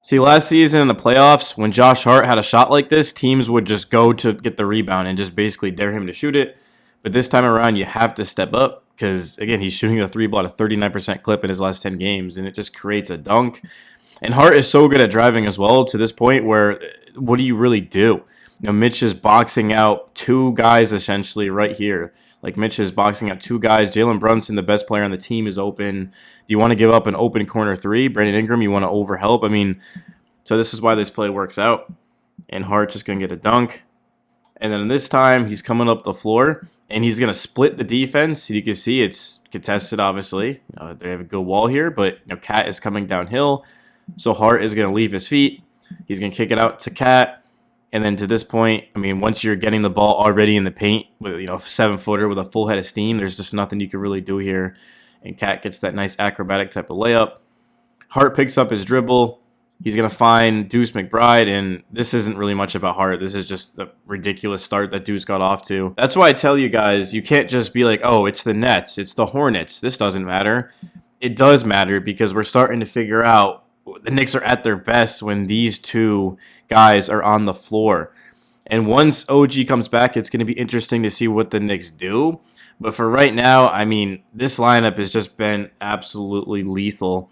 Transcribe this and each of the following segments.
See, last season in the playoffs, when Josh Hart had a shot like this, teams would just go to get the rebound and just basically dare him to shoot it. But this time around, you have to step up because, again, he's shooting a three ball at a 39% clip in his last 10 games, and it just creates a dunk. And Hart is so good at driving as well to this point where what do you really do? Mitch is boxing out two guys essentially right here. Like Mitch is boxing out two guys. Jalen Brunson, the best player on the team, is open. Do you want to give up an open corner three? Brandon Ingram, you want to overhelp? I mean, so this is why this play works out. And Hart's just going to get a dunk. And then this time, he's coming up the floor, and he's going to split the defense. You can see it's contested, obviously. They have a good wall here, but Cat is coming downhill. So Hart is going to leave his feet. He's going to kick it out to Cat. And then to this point, I mean, once you're getting the ball already in the paint with, 7-footer with a full head of steam, there's just nothing you can really do here. And Cat gets that nice acrobatic type of layup. Hart picks up his dribble. He's going to find Deuce McBride, and this isn't really much about Hart. This is just the ridiculous start that Deuce got off to. That's why I tell you guys, you can't just be like, oh, it's the Nets, it's the Hornets. This doesn't matter. It does matter because we're starting to figure out the Knicks are at their best when these two guys are on the floor. And once OG comes back, it's going to be interesting to see what the Knicks do. But for right now, I mean, this lineup has just been absolutely lethal.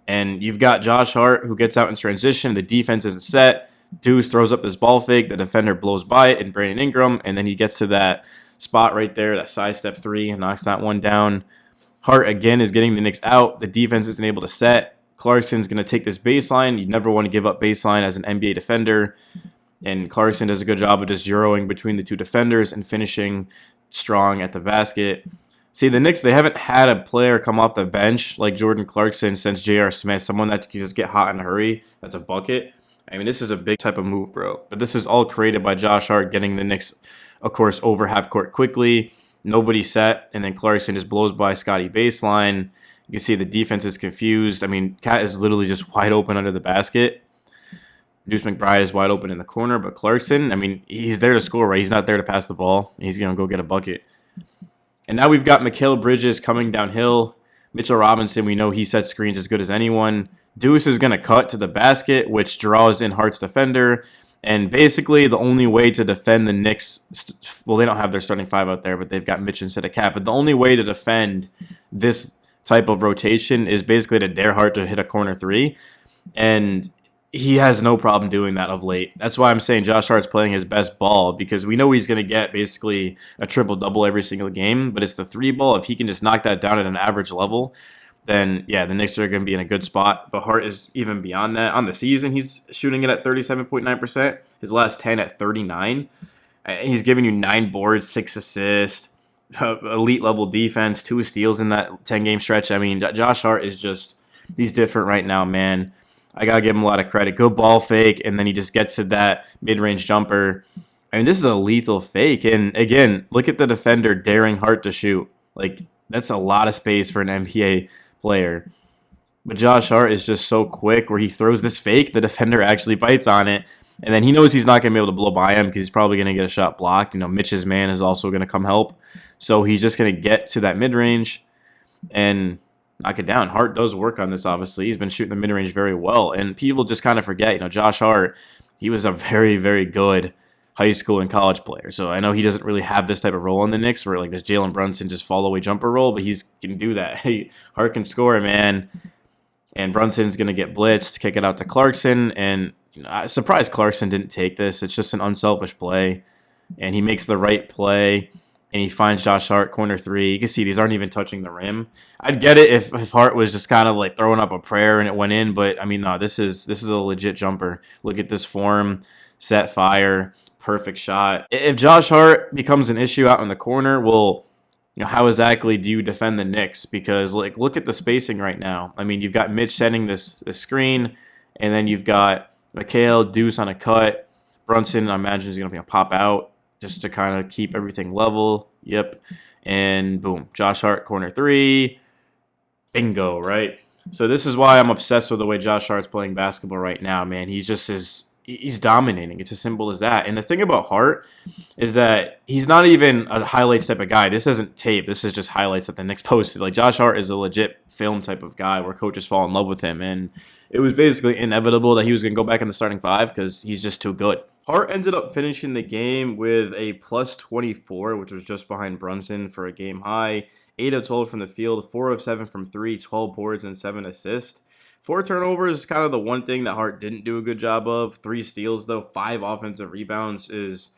And you've got Josh Hart, who gets out in transition. The defense isn't set. Deuce throws up this ball fake. The defender blows by it, and Brandon Ingram. And then he gets to that spot right there, that side step three, and knocks that one down. Hart, again, is getting the Knicks out. The defense isn't able to set. Clarkson's going to take this baseline. You never want to give up baseline as an NBA defender. And Clarkson does a good job of just euroing between the two defenders and finishing strong at the basket. See, the Knicks, they haven't had a player come off the bench like Jordan Clarkson since J.R. Smith, someone that can just get hot in a hurry. That's a bucket. I mean, this is a big type of move, bro. But this is all created by Josh Hart getting the Knicks, of course, over half court quickly. Nobody set, and then Clarkson just blows by Scotty baseline. You can see the defense is confused. I mean, Cat is literally just wide open under the basket. Deuce McBride is wide open in the corner, but Clarkson, I mean, he's there to score, right? He's not there to pass the ball. He's going to go get a bucket. And now we've got Mikal Bridges coming downhill. Mitchell Robinson, we know he sets screens as good as anyone. Deuce is going to cut to the basket, which draws in Hart's defender. And basically, the only way to defend the Knicks, well, they don't have their starting five out there, but they've got Mitch instead of Cat. But the only way to defend this type of rotation is basically to dare Hart to hit a corner three. And he has no problem doing that of late. That's why I'm saying Josh Hart's playing his best ball, because we know he's going to get basically a triple-double every single game, but it's the three ball. If he can just knock that down at an average level, then, yeah, the Knicks are going to be in a good spot. But Hart is even beyond that. On the season, he's shooting it at 37.9%. His last 10 at 39. He's giving you 9 boards, 6 assists, elite level defense, 2 steals in that 10-game stretch. I mean, Josh Hart is just, he's different right now, man. I got to give him a lot of credit. Good ball fake, and then he just gets to that mid-range jumper. I mean, this is a lethal fake. And again, look at the defender daring Hart to shoot. Like, that's a lot of space for an NBA player. But Josh Hart is just so quick where he throws this fake, the defender actually bites on it, and then he knows he's not going to be able to blow by him because he's probably going to get a shot blocked. Mitch's man is also going to come help. So he's just going to get to that mid-range and knock it down. Hart does work on this, obviously. He's been shooting the mid-range very well. And people just kind of forget, Josh Hart, he was a very, very good high school and college player. So I know he doesn't really have this type of role in the Knicks where like this Jalen Brunson just fall away jumper role, but he can do that. Hart can score, man. And Brunson's going to get blitzed, kick it out to Clarkson. And I'm surprised Clarkson didn't take this. It's just an unselfish play. And he makes the right play. And he finds Josh Hart, corner three. You can see these aren't even touching the rim. I'd get it if Hart was just kind of like throwing up a prayer and it went in. But, I mean, no, this is a legit jumper. Look at this form. Set, fire, perfect shot. If Josh Hart becomes an issue out in the corner, well, how exactly do you defend the Knicks? Because, like, look at the spacing right now. I mean, you've got Mitch setting this screen, and then you've got Mikal, Deuce on a cut. Brunson, I imagine, is going to pop out just to kind of keep everything level. Yep. And boom, Josh Hart, corner three. Bingo, right? So this is why I'm obsessed with the way Josh Hart's playing basketball right now, man. He just is he's dominating. It's as simple as that. And the thing about Hart is that he's not even a highlights type of guy. This isn't tape. This is just highlights that the Knicks posted. Like Josh Hart is a legit film type of guy where coaches fall in love with him, and it was basically inevitable that he was going to go back in the starting five because he's just too good. Hart ended up finishing the game with a plus 24, which was just behind Brunson for a game high. 8 of 12 from the field, 4 of 7 from 3, 12 boards, and 7 assists. 4 turnovers is kind of the one thing that Hart didn't do a good job of. 3 steals, though. 5 offensive rebounds is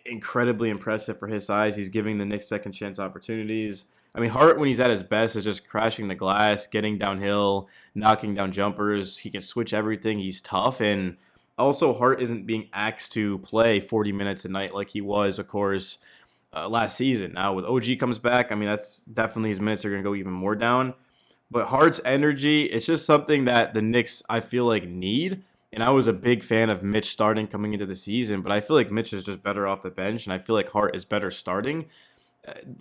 incredibly impressive for his size. He's giving the Knicks second chance opportunities. I mean, Hart, when he's at his best, is just crashing the glass, getting downhill, knocking down jumpers. He can switch everything. He's tough. And also, Hart isn't being asked to play 40 minutes a night like he was, of course, last season. Now, with OG comes back, I mean, that's definitely his minutes are going to go even more down. But Hart's energy, it's just something that the Knicks, I feel like, need. And I was a big fan of Mitch starting coming into the season, but I feel like Mitch is just better off the bench, and I feel like Hart is better starting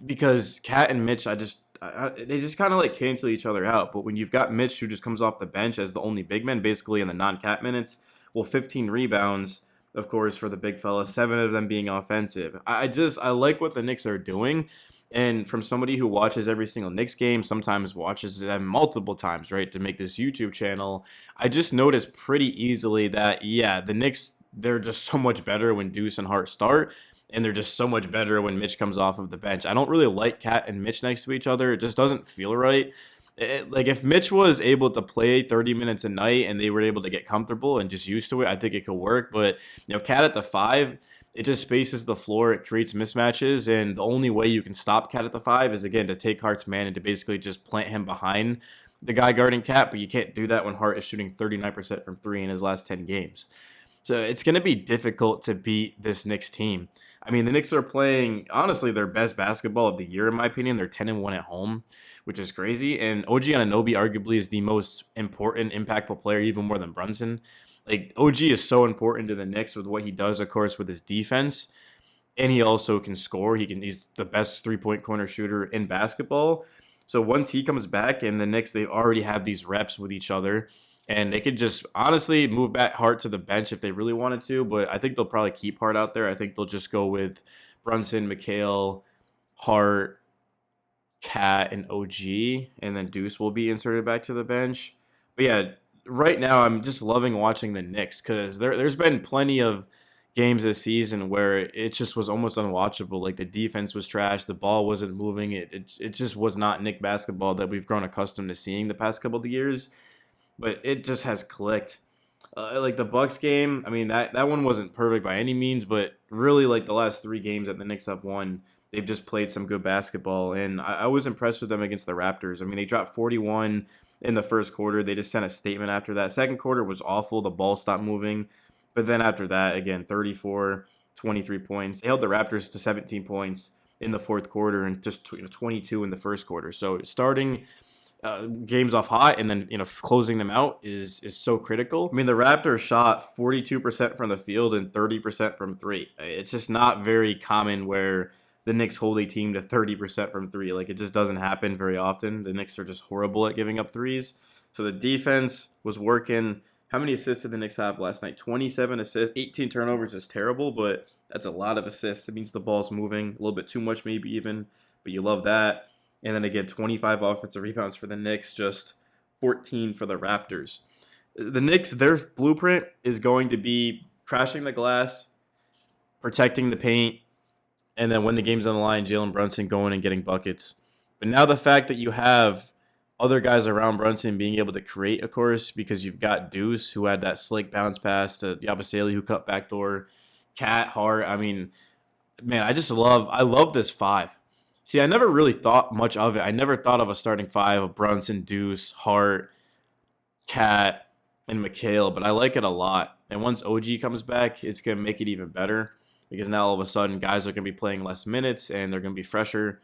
because Cat and Mitch, they just kind of like cancel each other out. But when you've got Mitch who just comes off the bench as the only big man, basically in the non-Cat minutes, well, 15 rebounds, of course, for the big fella, 7 of them being offensive. I like what the Knicks are doing. And from somebody who watches every single Knicks game, sometimes watches them multiple times, right, to make this YouTube channel, I just noticed pretty easily that, yeah, the Knicks, they're just so much better when Deuce and Hart start, and they're just so much better when Mitch comes off of the bench. I don't really like Cat and Mitch next to each other. It just doesn't feel right. Like, if Mitch was able to play 30 minutes a night and they were able to get comfortable and just used to it, I think it could work. But, Cat at the 5, it just spaces the floor. It creates mismatches. And the only way you can stop Cat at the 5 is, again, to take Hart's man and to basically just plant him behind the guy guarding Cat. But you can't do that when Hart is shooting 39% from 3 in his last 10 games. So it's going to be difficult to beat this Knicks team. I mean, the Knicks are playing, honestly, their best basketball of the year, in my opinion. They're 10-1 at home, which is crazy. And OG Anunoby arguably is the most important, impactful player, even more than Brunson. Like, OG is so important to the Knicks with what he does, of course, with his defense. And he also can score. He's the best three-point corner shooter in basketball. So once he comes back, and the Knicks, they already have these reps with each other. And they could just honestly move back Hart to the bench if they really wanted to. But I think they'll probably keep Hart out there. I think they'll just go with Brunson, McHale, Hart, Cat, and OG. And then Deuce will be inserted back to the bench. But yeah, right now I'm just loving watching the Knicks because there's been plenty of games this season where it just was almost unwatchable. Like, the defense was trash. The ball wasn't moving. It just was not Knick basketball that we've grown accustomed to seeing the past couple of years. But it just has clicked. Like the Bucks game, I mean, that one wasn't perfect by any means, but really, like, the last 3 games that the Knicks have won, they've just played some good basketball, and I was impressed with them against the Raptors. I mean, they dropped 41 in the first quarter. They just sent a statement after that. Second quarter was awful. The ball stopped moving, but then after that, again, 34, 23 points. They held the Raptors to 17 points in the fourth quarter and just 22 in the first quarter. So starting games off hot and then closing them out is so critical. I mean, the Raptors shot 42% from the field and 30% from 3. It's just not very common where the Knicks hold a team to 30% from 3. Like, it just doesn't happen very often. The Knicks are just horrible at giving up threes. So the defense was working. How many assists did the Knicks have last night? 27 assists. 18 turnovers is terrible, but that's a lot of assists. It means the ball's moving a little bit too much, maybe even, but you love that. And then again, 25 offensive rebounds for the Knicks, just 14 for the Raptors. The Knicks, their blueprint is going to be crashing the glass, protecting the paint, and then when the game's on the line, Jalen Brunson going and getting buckets. But now the fact that you have other guys around Brunson being able to create, of course, because you've got Deuce, who had that slick bounce pass to Yabusele, who cut backdoor, Cat, Hart. I mean, man, I love this 5. See, I never really thought much of it. I never thought of a starting 5 of Brunson, Deuce, Hart, Cat, and McHale, but I like it a lot. And once OG comes back, it's going to make it even better because now all of a sudden guys are going to be playing less minutes and they're going to be fresher.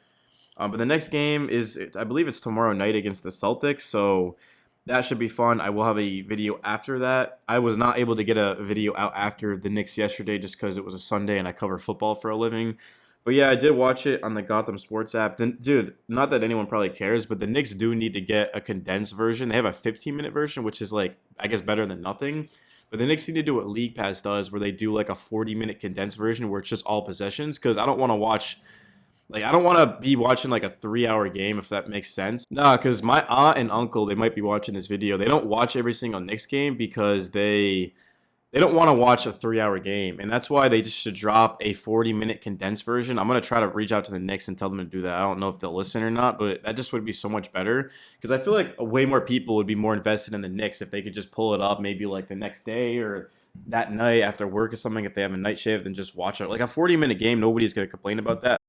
But the next game I believe it's tomorrow night against the Celtics, so that should be fun. I will have a video after that. I was not able to get a video out after the Knicks yesterday just because it was a Sunday and I cover football for a living. But yeah, I did watch it on the Gotham Sports app. Then, dude, not that anyone probably cares, but the Knicks do need to get a condensed version. They have a 15-minute version, which is, like, I guess better than nothing. But the Knicks need to do what League Pass does, where they do like a 40-minute condensed version where it's just all possessions. Because I don't want to watch, like, I don't want to be watching like a 3-hour game, if that makes sense. Nah, because my aunt and uncle, they might be watching this video. They don't watch every single Knicks game because they don't want to watch a 3-hour game, and that's why they just should drop a 40-minute condensed version. I'm gonna try to reach out to the Knicks and tell them to do that. I don't know if they'll listen or not, but that just would be so much better because I feel like way more people would be more invested in the Knicks if they could just pull it up maybe like the next day or that night after work or something if they have a night shift and just watch it. Like a 40-minute game, nobody's gonna complain about that.